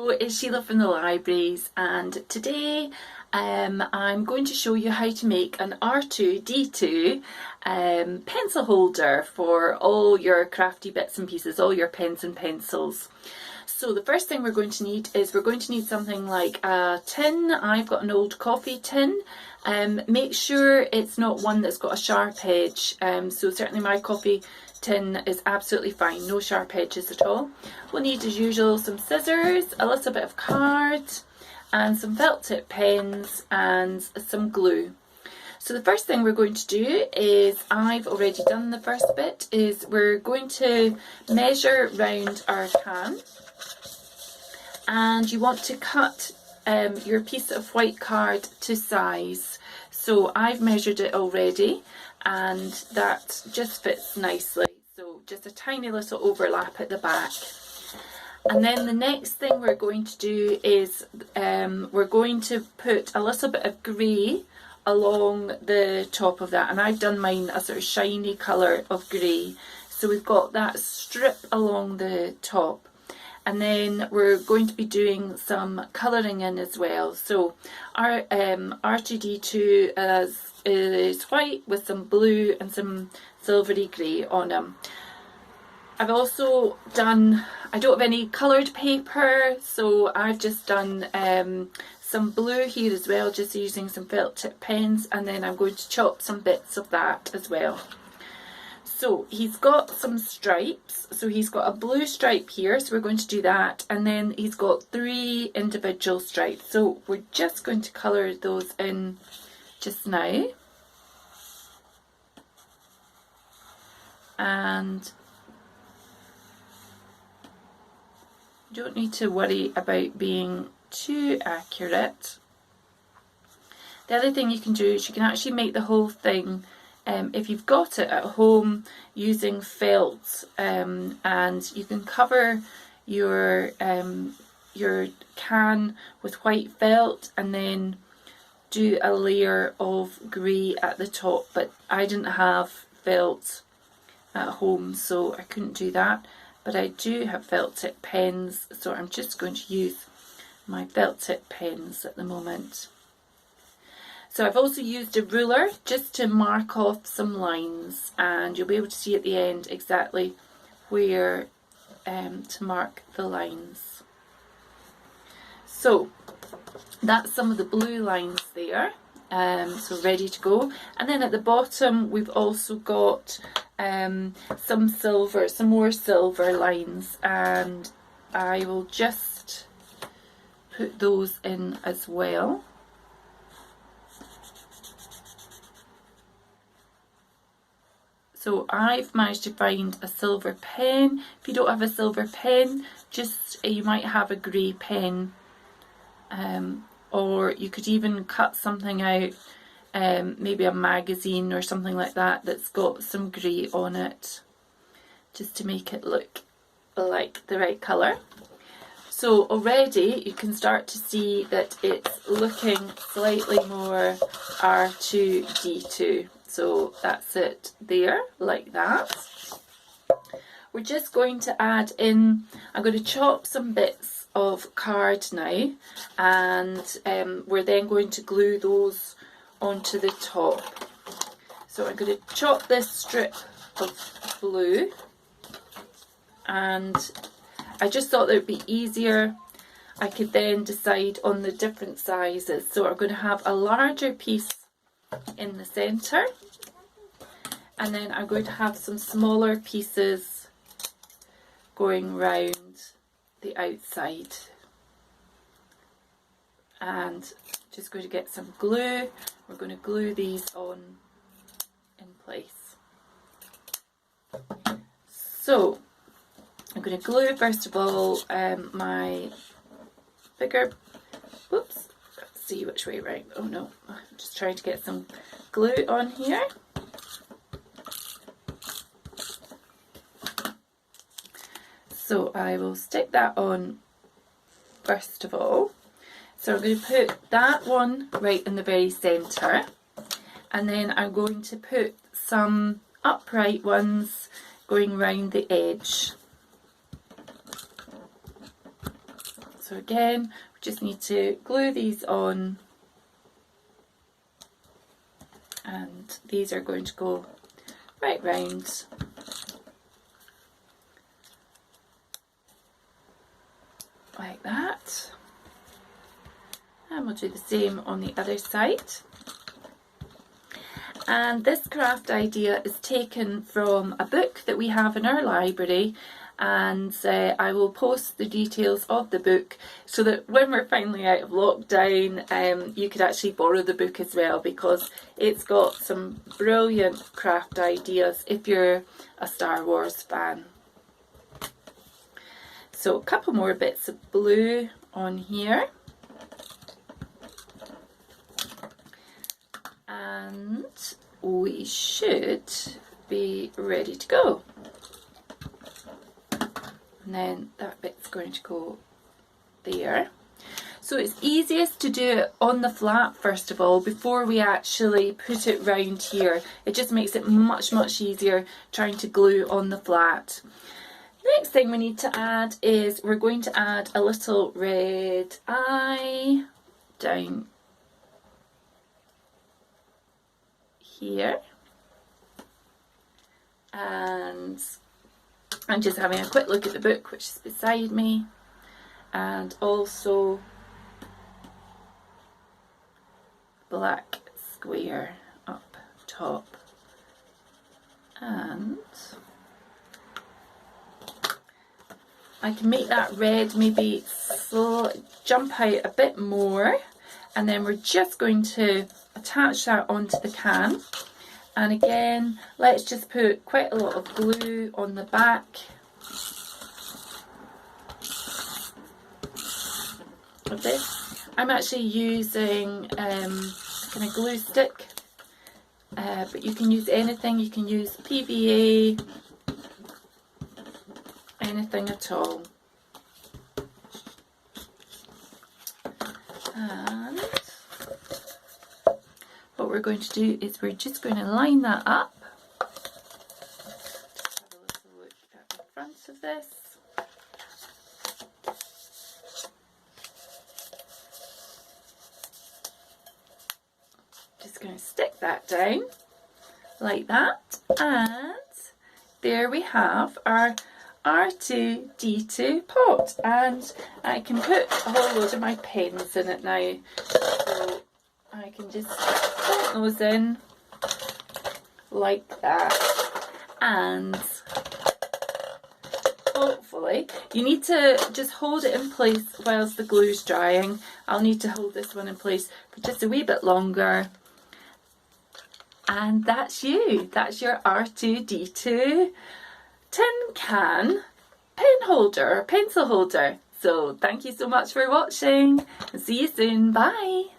Hello, it's Sheila from the libraries, and today I'm going to show you how to make an R2D2 pencil holder for all your crafty bits and pieces, all your pens and pencils. So the first thing we're going to need is something like a tin. I've got an old coffee tin. Make sure it's not one that's got a sharp edge. So certainly my coffee tin is absolutely fine, no sharp edges at all. We'll need, as usual, some scissors, a little bit of card, and some felt tip pens and some glue. So the first thing we're going to do is, I've already done the first bit, is we're going to measure round our can, and you want to cut your piece of white card to size. So I've measured it already, and that just fits nicely. So just a tiny little overlap at the back. And then the next thing we're going to do is we're going to put a little bit of grey along the top of that, and I've done mine a sort of shiny colour of grey. So we've got that strip along the top. And then we're going to be doing some colouring in as well. So our R2D2 is white with some blue and some silvery grey on them. I've also done, I don't have any coloured paper, so I've just done some blue here as well, just using some felt tip pens, and then I'm going to chop some bits of that as well. So he's got some stripes, so he's got a blue stripe here, so we're going to do that, and then he's got 3 individual stripes, so we're just going to colour those in just now. And you don't need to worry about being too accurate. The other thing you can do is you can actually make the whole thing, if you've got it at home, using felt, and you can cover your can with white felt and then do a layer of grey at the top, but I didn't have felt at home, so I couldn't do that, but I do have felt tip pens, so I'm just going to use my felt tip pens at the moment. So I've also used a ruler just to mark off some lines, and you'll be able to see at the end exactly where to mark the lines. So that's some of the blue lines there, so ready to go. And then at the bottom we've also got some more silver lines, and I will just put those in as well. So I've managed to find a silver pen. If you don't have a silver pen, you might have a grey pen, or you could even cut something out, maybe a magazine or something like that that's got some grey on it, just to make it look like the right colour. So already you can start to see that it's looking slightly more R2D2. So that's it there, like that. We're just going to add in, I'm going to chop some bits of card now, and we're then going to glue those onto the top. So I'm going to chop this strip of blue, and I just thought that it would be easier. I could then decide on the different sizes. So I'm going to have a larger piece in the centre, and then I'm going to have some smaller pieces going round the outside, and just going to get some glue. We're going to glue these on in place. So I'm going to glue first of all my bigger, whoops, let's see which way round, oh no, I'm just trying to get some glue on here. So I will stick that on first of all. So I'm going to put that one right in the very centre, and then I'm going to put some upright ones going round the edge. So again, we just need to glue these on, and these are going to go right round like that. And we'll do the same on the other side. And this craft idea is taken from a book that we have in our library, and I will post the details of the book so that when we're finally out of lockdown, you could actually borrow the book as well, because it's got some brilliant craft ideas if you're a Star Wars fan. So a couple more bits of blue on here. And we should be ready to go. And then that bit's going to go there. So it's easiest to do it on the flat first of all before we actually put it round here. It just makes it much easier trying to glue on the flat. Next thing we need to add is we're going to add a little red eye down here, and I'm just having a quick look at the book which is beside me, and also black square up top, and I can make that red maybe jump out a bit more, and then we're just going to attach that onto the can. And again, let's just put quite a lot of glue on the back of this. I'm actually using kind of glue stick, but you can use anything. You can use PVA, anything at all. And what we're going to do is we're just going to line that up. Just have a little look at the front of this. Just going to stick that down like that, and there we have our R2D2 pot, and I can put a whole load of my pens in it now, so I can just put those in like that. And hopefully, you need to just hold it in place whilst the glue's drying. I'll need to hold this one in place for just a wee bit longer. And that's that's your R2D2 tin can pen holder, pencil holder. So thank you so much for watching, and see you soon. Bye.